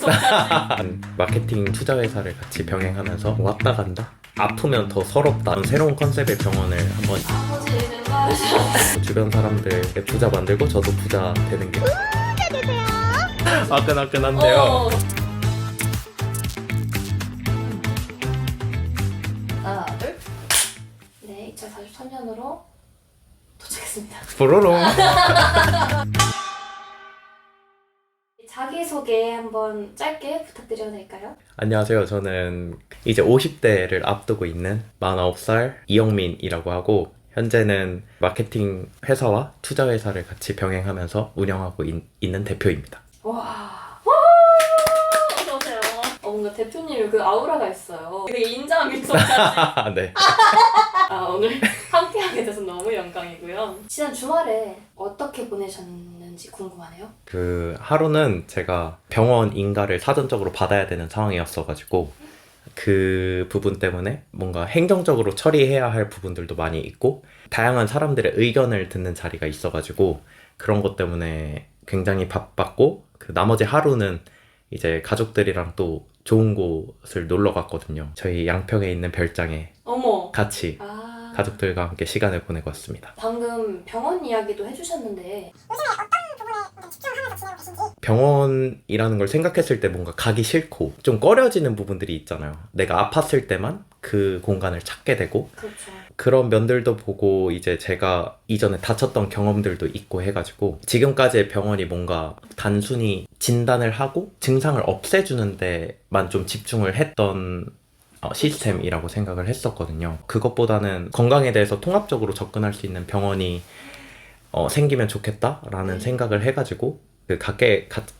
미소까지. 마케팅 투자 회사를 같이 병행하면서 왔다 간다. 아프면 더 서럽다. 새로운 컨셉의 병원을 한번 아버지 생각하셔. 주변 사람들의 부자 만들고 저도 부자 되는 게 화끈화끈한데요. 하나, 둘. 네, 2043년으로 도착했습니다. 뽀로롱. 자기소개 한번 짧게 부탁드려도 될까요? 안녕하세요. 저는 이제 50대를 앞두고 있는 49살 이영민이라고 하고 현재는 마케팅 회사와 투자 회사를 같이 병행하면서 운영하고 있는 대표입니다. 와. 어서오세요. 뭔가 대표님의 그 아우라가 있어요. 되게 인자한 미소까지. 네. 오늘 함께하게 돼서 너무 영광이고요. 지난 주말에 어떻게 보내셨는지 궁금하네요. 그 하루는 제가 병원 인가를 사전적으로 받아야 되는 상황이었어가지고 그 부분 때문에 뭔가 행정적으로 처리해야 할 부분들도 많이 있고 다양한 사람들의 의견을 듣는 자리가 있어가지고 그런 것 때문에 굉장히 바빴고 그 나머지 하루는 이제 가족들이랑 또 좋은 곳을 놀러 갔거든요. 저희 양평에 있는 별장에 어머. 같이 가족들과 함께 시간을 보내고 왔습니다. 방금 병원 이야기도 해주셨는데 병원이라는 걸 생각했을 때 뭔가 가기 싫고 좀 꺼려지는 부분들이 있잖아요. 내가 아팠을 때만 그 공간을 찾게 되고 그렇죠. 그런 면들도 보고 이제 제가 이전에 다쳤던 경험들도 있고 해가지고 지금까지의 병원이 뭔가 단순히 진단을 하고 증상을 없애주는 데만 좀 집중을 했던 시스템이라고 생각을 했었거든요. 그것보다는 건강에 대해서 통합적으로 접근할 수 있는 병원이 생기면 좋겠다라는 생각을 해가지고 그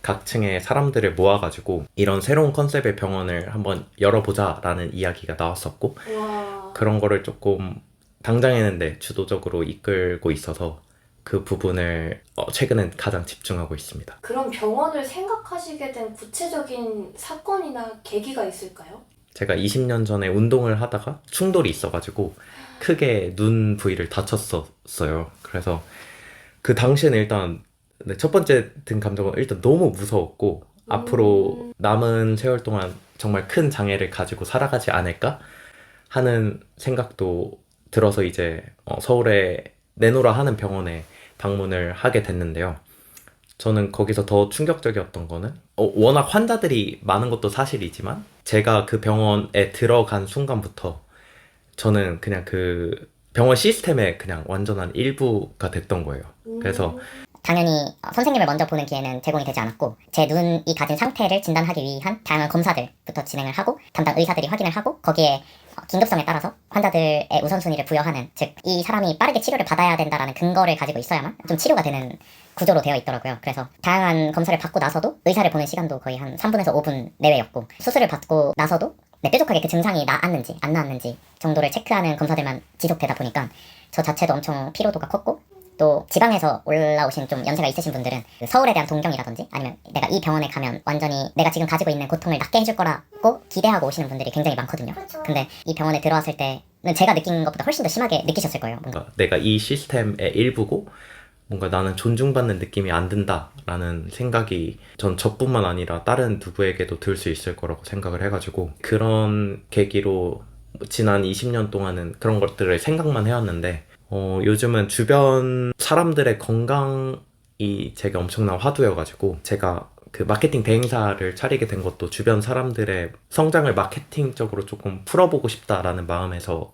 각층의 사람들을 모아가지고 이런 새로운 컨셉의 병원을 한번 열어보자라는 이야기가 나왔었고 와. 그런 거를 조금 당장에는 주도적으로 이끌고 있어서 그 부분을 최근엔 가장 집중하고 있습니다. 그런 병원을 생각하시게 된 구체적인 사건이나 계기가 있을까요? 제가 20년 전에 운동을 하다가 충돌이 있어가지고 크게 눈 부위를 다쳤었어요. 그래서 그 당시에는 일단 첫 번째 든 감정은 일단 너무 무서웠고 앞으로 남은 세월 동안 정말 큰 장애를 가지고 살아가지 않을까 하는 생각도 들어서 이제 서울에 내노라 하는 병원에 방문을 하게 됐는데요. 저는 거기서 더 충격적이었던 거는 워낙 환자들이 많은 것도 사실이지만 제가 그 병원에 들어간 순간부터 저는 그냥 그 병원 시스템의 그냥 완전한 일부가 됐던 거예요. 그래서 당연히 선생님을 먼저 보는 기회는 제공이 되지 않았고 제 눈이 가진 상태를 진단하기 위한 다양한 검사들부터 진행을 하고 담당 의사들이 확인을 하고 거기에 긴급성에 따라서 환자들의 우선순위를 부여하는 즉 이 사람이 빠르게 치료를 받아야 된다라는 근거를 가지고 있어야만 좀 치료가 되는 구조로 되어 있더라고요. 그래서 다양한 검사를 받고 나서도 의사를 보는 시간도 거의 한 3분에서 5분 내외였고 수술을 받고 나서도 뾰족하게 그 증상이 나았는지 안 나았는지 정도를 체크하는 검사들만 지속되다 보니까 저 자체도 엄청 피로도가 컸고 또 지방에서 올라오신 좀 연세가 있으신 분들은 그 서울에 대한 동경이라든지 아니면 내가 이 병원에 가면 완전히 내가 지금 가지고 있는 고통을 낫게 해줄 거라고 기대하고 오시는 분들이 굉장히 많거든요. 근데 이 병원에 들어왔을 때는 제가 느낀 것보다 훨씬 더 심하게 느끼셨을 거예요. 뭔가 내가 이 시스템의 일부고 뭔가 나는 존중받는 느낌이 안 든다라는 생각이 전 저뿐만 아니라 다른 누구에게도 들 수 있을 거라고 생각을 해가지고 그런 계기로 지난 20년 동안은 그런 것들을 생각만 해왔는데 요즘은 주변 사람들의 건강이 제게 엄청난 화두여가지고 제가 그 마케팅 대행사를 차리게 된 것도 주변 사람들의 성장을 마케팅적으로 조금 풀어보고 싶다라는 마음에서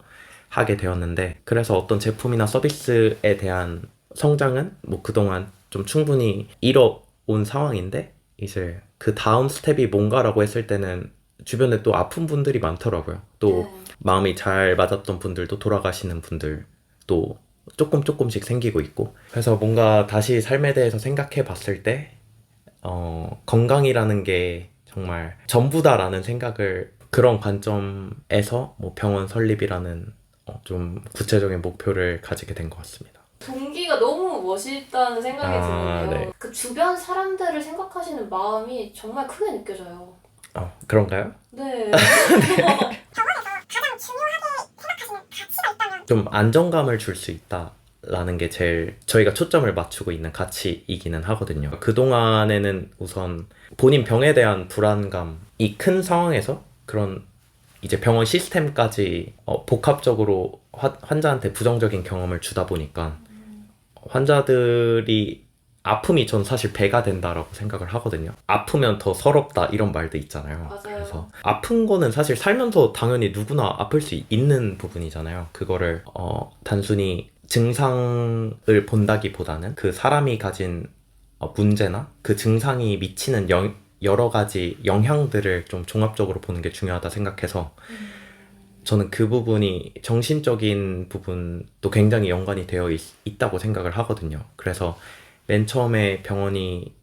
하게 되었는데 그래서 어떤 제품이나 서비스에 대한 성장은 뭐 그동안 좀 충분히 이뤄온 상황인데 이제 그 다음 스텝이 뭔가라고 했을 때는 주변에 또 아픈 분들이 많더라고요. 또 마음이 잘 맞았던 분들도 돌아가시는 분들 또 조금씩 생기고 있고 그래서 뭔가 다시 삶에 대해서 생각해 봤을 때 건강이라는 게 정말 전부다라는 생각을 그런 관점에서 뭐 병원 설립이라는 좀 구체적인 목표를 가지게 된 것 같습니다. 동기가 너무 멋있다는 생각이 드는데요. 네. 그 주변 사람들을 생각하시는 마음이 정말 크게 느껴져요. 그런가요? 네. 좀 안정감을 줄 수 있다 라는 게 제일 저희가 초점을 맞추고 있는 가치이기는 하거든요. 그동안에는 우선 본인 병에 대한 불안감이 큰 상황에서 그런 이제 병원 시스템까지 복합적으로 환자한테 부정적인 경험을 주다 보니까 환자들이 아픔이 전 사실 배가 된다라고 생각을 하거든요. 아프면 더 서럽다 이런 말도 있잖아요. 맞아요. 그래서 아픈 거는 사실 살면서 당연히 누구나 아플 수 있는 부분이잖아요. 그거를 단순히 증상을 본다기보다는 그 사람이 가진 문제나 그 증상이 미치는 여러 가지 영향들을 좀 종합적으로 보는 게 중요하다 생각해서 저는 그 부분이 정신적인 부분도 굉장히 연관이 되어 있다고 생각을 하거든요. 그래서 맨 처음에 병원이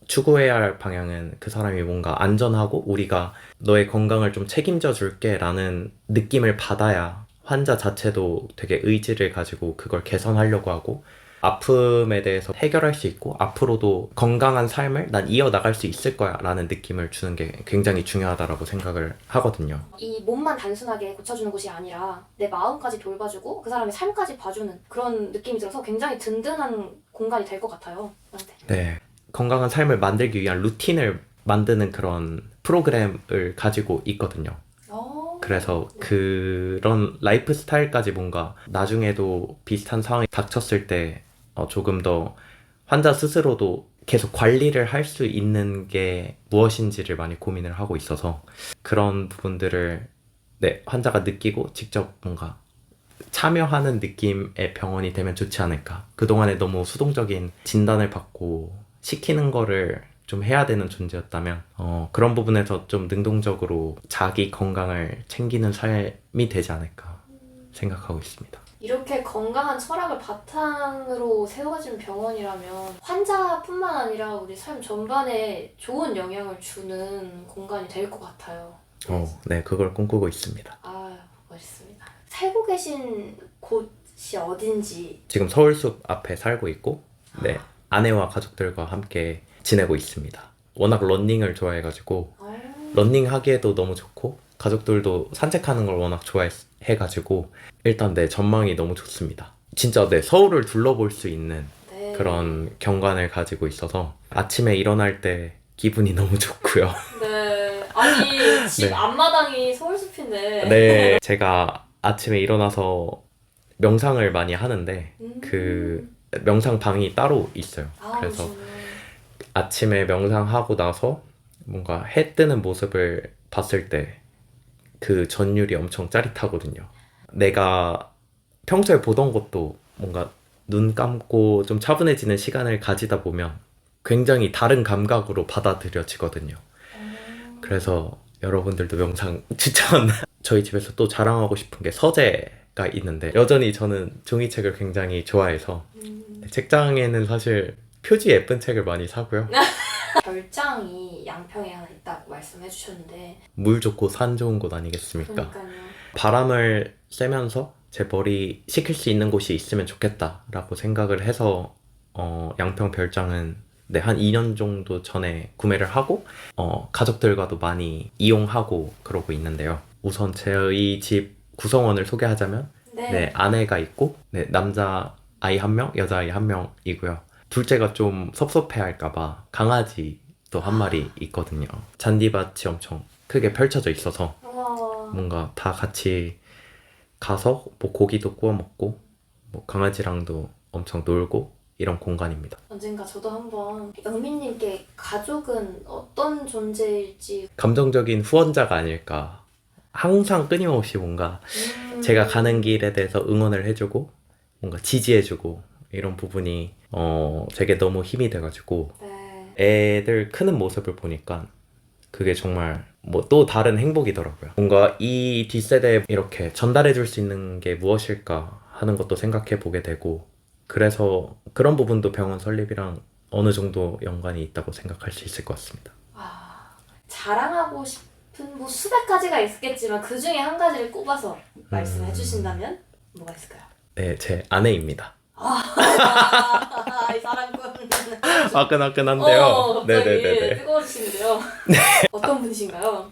추구해야 할 방향은 그 사람이 뭔가 안전하고 우리가 너의 건강을 좀 책임져 줄게 라는 느낌을 받아야 환자 자체도 되게 의지를 가지고 그걸 개선하려고 하고 아픔에 대해서 해결할 수 있고 앞으로도 건강한 삶을 난 이어나갈 수 있을 거야 라는 느낌을 주는 게 굉장히 중요하다고 생각을 하거든요. 이 몸만 단순하게 고쳐주는 곳이 아니라 내 마음까지 돌봐주고 그 사람의 삶까지 봐주는 그런 느낌이 들어서 굉장히 든든한 공간이 될 것 같아요. 저한테. 네. 건강한 삶을 만들기 위한 루틴을 만드는 그런 프로그램을 가지고 있거든요. 그래서 그런 라이프 스타일까지 뭔가 나중에도 비슷한 상황이 닥쳤을 때 조금 더 환자 스스로도 계속 관리를 할 수 있는 게 무엇인지를 많이 고민을 하고 있어서 그런 부분들을 환자가 느끼고 직접 뭔가 참여하는 느낌의 병원이 되면 좋지 않을까. 그동안에 너무 수동적인 진단을 받고 시키는 거를 좀 해야 되는 존재였다면 그런 부분에서 좀 능동적으로 자기 건강을 챙기는 삶이 되지 않을까 생각하고 있습니다. 이렇게 건강한 철학을 바탕으로 세워진 병원이라면 환자뿐만 아니라 우리 삶 전반에 좋은 영향을 주는 공간이 될 것 같아요. 네, 그걸 꿈꾸고 있습니다. 아, 멋있습니다. 살고 계신 곳이 어딘지. 지금 서울숲 앞에 살고 있고 아내와 가족들과 함께 지내고 있습니다. 워낙 러닝을 좋아해가지고 러닝하기에도 너무 좋고 가족들도 산책하는 걸 워낙 좋아해가지고 일단 전망이 너무 좋습니다. 진짜 서울을 둘러볼 수 있는 그런 경관을 가지고 있어서 아침에 일어날 때 기분이 너무 좋고요. 네. 아니 집 앞마당이 서울숲인데. 네. 제가 아침에 일어나서 명상을 많이 하는데 그 명상방이 따로 있어요. 그래서 아침에 명상하고 나서 뭔가 해 뜨는 모습을 봤을 때 그 전율이 엄청 짜릿하거든요. 내가 평소에 보던 것도 뭔가 눈 감고 좀 차분해지는 시간을 가지다 보면 굉장히 다른 감각으로 받아들여지거든요. 그래서 여러분들도 명상 추천! 저희 집에서 또 자랑하고 싶은 게 서재가 있는데 여전히 저는 종이책을 굉장히 좋아해서 책장에는 사실 표지 예쁜 책을 많이 사고요. 별장이 양평에 하나 있다고 말씀해 주셨는데 물 좋고 산 좋은 곳 아니겠습니까? 그러니까요. 바람을 쐬면서 제 머리 식힐 수 있는 곳이 있으면 좋겠다라고 생각을 해서 양평 별장은 한 2년 정도 전에 구매를 하고 가족들과도 많이 이용하고 그러고 있는데요. 우선 저희 집 구성원을 소개하자면 아내가 있고 남자 아이 1명, 여자 아이 1명이고요. 둘째가 좀 섭섭해할까봐 강아지도 한 마리 있거든요. 잔디밭이 엄청 크게 펼쳐져 있어서 뭔가 다 같이 가서 뭐 고기도 구워 먹고 뭐 강아지랑도 엄청 놀고 이런 공간입니다. 언젠가 저도 한번 영민님께 가족은 어떤 존재일지 감정적인 후원자가 아닐까. 항상 끊임없이 뭔가 제가 가는 길에 대해서 응원을 해주고 뭔가 지지해주고 이런 부분이 제게 너무 힘이 돼가지고 애들 크는 모습을 보니까 그게 정말 뭐 또 다른 행복이더라고요. 뭔가 이 뒷세대에 이렇게 전달해 줄 수 있는 게 무엇일까 하는 것도 생각해 보게 되고 그래서 그런 부분도 병원 설립이랑 어느 정도 연관이 있다고 생각할 수 있을 것 같습니다. 자랑하고 싶은 뭐 수백 가지가 있겠지만 그 중에 한 가지를 꼽아서 말씀해 주신다면 뭐가 있을까요? 네, 제 아내입니다. 이 사랑꾼. 화끈화끈한데요. 네네네. 뜨거워지시는데요. 어떤 분이신가요?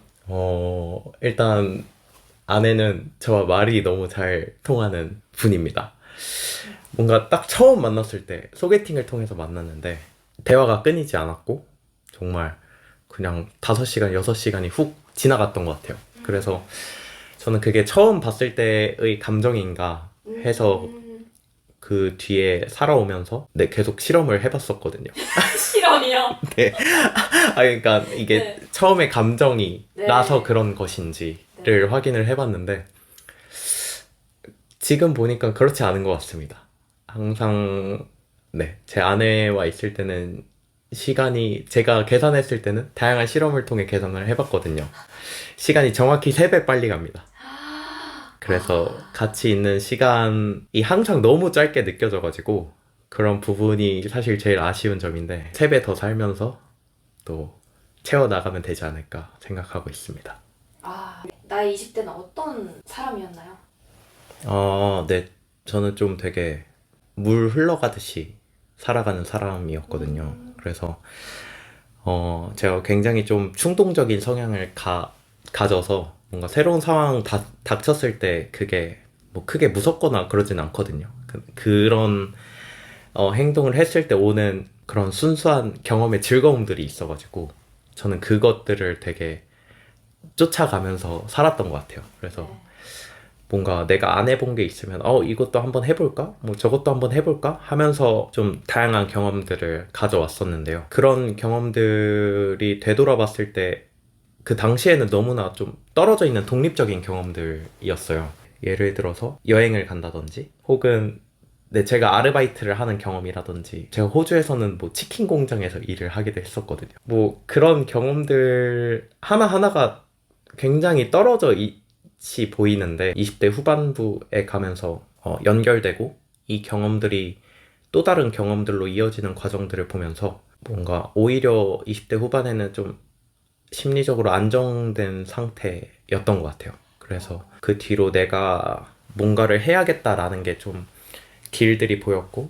일단 아내는 저와 말이 너무 잘 통하는 분입니다. 뭔가 딱 처음 만났을 때 소개팅을 통해서 만났는데 대화가 끊이지 않았고 정말 그냥 5시간, 6시간이 훅 지나갔던 것 같아요. 그래서 저는 그게 처음 봤을 때의 감정인가 해서 그 뒤에 살아오면서 네, 계속 실험을 해봤었거든요. 실험이요? 네. 그러니까 이게 네. 처음에 감정이 네. 나서 그런 것인지를 확인을 해봤는데 지금 보니까 그렇지 않은 것 같습니다. 항상 네, 제 아내와 있을 때는 시간이 제가 계산했을 때는 다양한 실험을 통해 계산을 해봤거든요. 시간이 정확히 3배 빨리 갑니다. 그래서 같이 있는 시간이 항상 너무 짧게 느껴져가지고 그런 부분이 사실 제일 아쉬운 점인데 3배 더 살면서 또 채워나가면 되지 않을까 생각하고 있습니다. 나의 20대는 어떤 사람이었나요? 네. 저는 좀 되게 물 흘러가듯이 살아가는 사람이었거든요. 그래서 제가 굉장히 좀 충동적인 성향을 가져서 뭔가 새로운 상황 닥쳤을 때 그게 뭐 크게 무섭거나 그러진 않거든요. 그런 행동을 했을 때 오는 그런 순수한 경험의 즐거움들이 있어가지고 저는 그것들을 되게 쫓아가면서 살았던 것 같아요. 그래서 네. 뭔가 내가 안 해본 게 있으면 이것도 한번 해볼까? 뭐 저것도 한번 해볼까? 하면서 좀 다양한 경험들을 가져왔었는데요. 그런 경험들이 되돌아봤을 때 그 당시에는 너무나 좀 떨어져 있는 독립적인 경험들이었어요. 예를 들어서 여행을 간다든지 혹은 제가 아르바이트를 하는 경험이라든지 제가 호주에서는 뭐 치킨 공장에서 일을 하기도 했었거든요. 뭐 그런 경험들 하나하나가 굉장히 떨어져 있이 보이는데 20대 후반부에 가면서 연결되고 이 경험들이 또 다른 경험들로 이어지는 과정들을 보면서 뭔가 오히려 20대 후반에는 좀 심리적으로 안정된 상태였던 것 같아요. 그래서 그 뒤로 내가 뭔가를 해야겠다라는 게 좀 길들이 보였고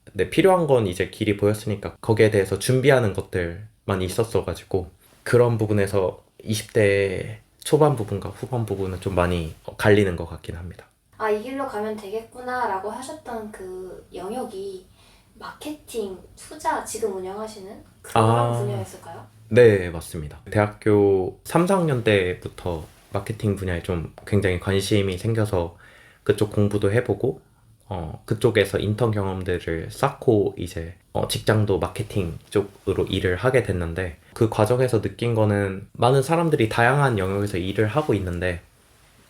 근데 필요한 건 이제 길이 보였으니까 거기에 대해서 준비하는 것들만 있었어가지고 그런 부분에서 20대 초반 부분과 후반 부분은 좀 많이 갈리는 것 같긴 합니다. 이 길로 가면 되겠구나 라고 하셨던 그 영역이 마케팅, 투자 지금 운영하시는 그런 분야였을까요? 네, 맞습니다. 대학교 3, 4학년 때부터 마케팅 분야에 좀 굉장히 관심이 생겨서 그쪽 공부도 해보고 그쪽에서 인턴 경험들을 쌓고 이제 직장도 마케팅 쪽으로 일을 하게 됐는데 그 과정에서 느낀 거는 많은 사람들이 다양한 영역에서 일을 하고 있는데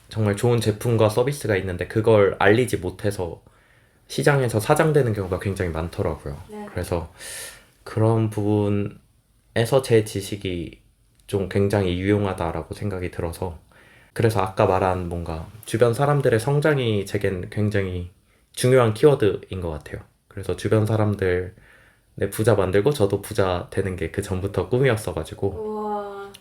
정말 좋은 제품과 서비스가 있는데 그걸 알리지 못해서 시장에서 사장되는 경우가 굉장히 많더라고요. 네. 그래서 그런 부분에서 제 지식이 좀 굉장히 유용하다라고 생각이 들어서 그래서 아까 말한 뭔가 주변 사람들의 성장이 제겐 굉장히 중요한 키워드인 것 같아요. 그래서 주변 사람들 부자 만들고 저도 부자 되는 게 그 전부터 꿈이었어가지고 우와.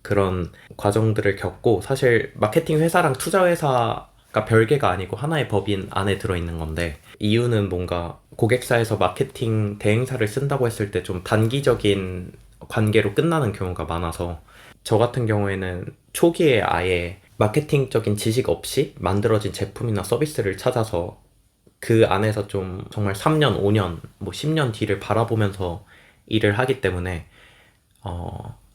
그런 과정들을 겪고 사실 마케팅 회사랑 투자 회사가 별개가 아니고 하나의 법인 안에 들어있는 건데 이유는 뭔가 고객사에서 마케팅 대행사를 쓴다고 했을 때 좀 단기적인 관계로 끝나는 경우가 많아서 저 같은 경우에는 초기에 아예 마케팅적인 지식 없이 만들어진 제품이나 서비스를 찾아서 그 안에서 좀 정말 3년, 5년, 뭐 10년 뒤를 바라보면서 일을 하기 때문에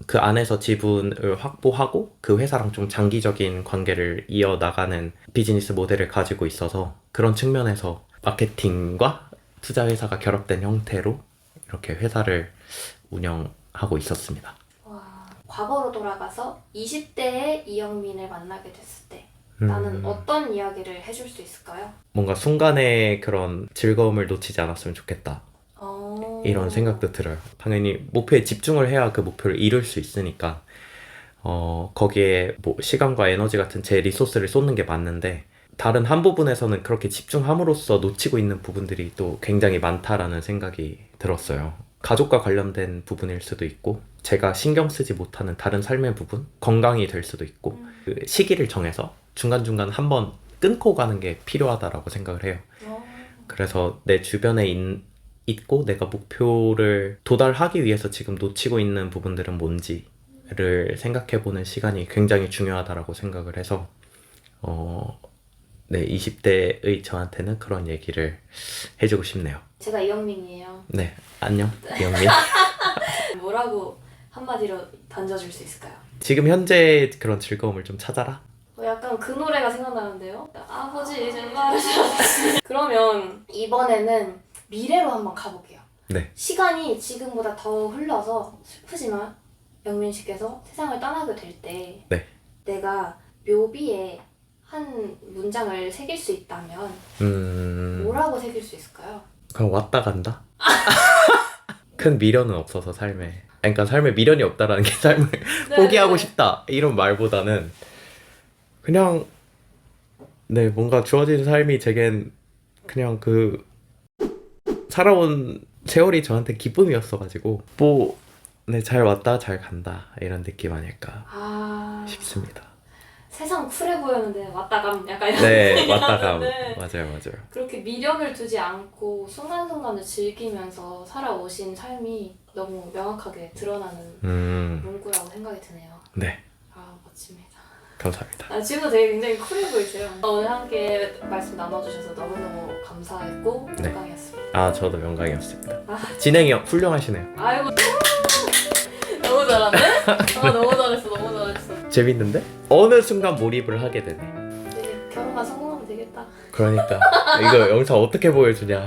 그 안에서 지분을 확보하고 그 회사랑 좀 장기적인 관계를 이어나가는 비즈니스 모델을 가지고 있어서 그런 측면에서 마케팅과 투자 회사가 결합된 형태로 이렇게 회사를 운영하고 있었습니다. 와. 과거로 돌아가서 20대의 이영민을 만나게 됐을 때 나는 어떤 이야기를 해줄 수 있을까요? 뭔가 순간의 그런 즐거움을 놓치지 않았으면 좋겠다. 이런 생각도 들어요. 당연히 목표에 집중을 해야 그 목표를 이룰 수 있으니까 거기에 뭐 시간과 에너지 같은 제 리소스를 쏟는 게 맞는데 다른 한 부분에서는 그렇게 집중함으로써 놓치고 있는 부분들이 또 굉장히 많다라는 생각이 들었어요. 가족과 관련된 부분일 수도 있고 제가 신경 쓰지 못하는 다른 삶의 부분, 건강이 될 수도 있고 그 시기를 정해서 중간중간 한번 끊고 가는 게 필요하다라고 생각을 해요. 그래서 내 주변에 있고 내가 목표를 도달하기 위해서 지금 놓치고 있는 부분들은 뭔지를 생각해보는 시간이 굉장히 중요하다라고 생각을 해서 네, 20대의 저한테는 그런 얘기를 해주고 싶네요. 제가 이영민이에요. 네, 안녕, 이영민. 뭐라고 한마디로 던져줄 수 있을까요? 지금 현재 그런 즐거움을 좀 찾아라? 약간 그 노래가 생각나는데요. 아버지 정말 그러면 이번에는 미래로 한번 가볼게요. 네. 시간이 지금보다 더 흘러서 슬프지만 영민 씨께서 세상을 떠나게 될 때 네. 내가 묘비에 한 문장을 새길 수 있다면 뭐라고 새길 수 있을까요? 그럼 왔다 간다? 큰 미련은 없어서 삶에. 그러니까 삶에 미련이 없다라는 게 삶을 포기하고 싶다 이런 말보다는 그냥 네 뭔가 주어진 삶이 제겐 그냥 그 살아온 세월이 저한테 기쁨이었어가지고 뭐 네 잘 왔다 잘 간다 이런 느낌 아닐까 싶습니다. 세상 쿨해 보였는데 왔다 감 약간 이런 네 느낌이 왔다 감 나는데 맞아요. 그렇게 미련을 두지 않고 순간순간을 즐기면서 살아오신 삶이 너무 명확하게 드러나는 문구라고 생각이 드네요. 네 멋집니다. 감사합니다. 지금도 되게 굉장히 쿨해 보이세요. 오늘 함께 말씀 나눠주셔서 너무너무 감사했고 네. 영광이었습니다. 저도 영광이었습니다. 진행이 훌륭하시네요. 아이고 너무 잘하네? 너무 잘했어. 재밌는데? 어느 순간 몰입을 하게 되네. 이제 결혼만 성공하면 되겠다. 그러니까 이거 영상 어떻게 보여주냐.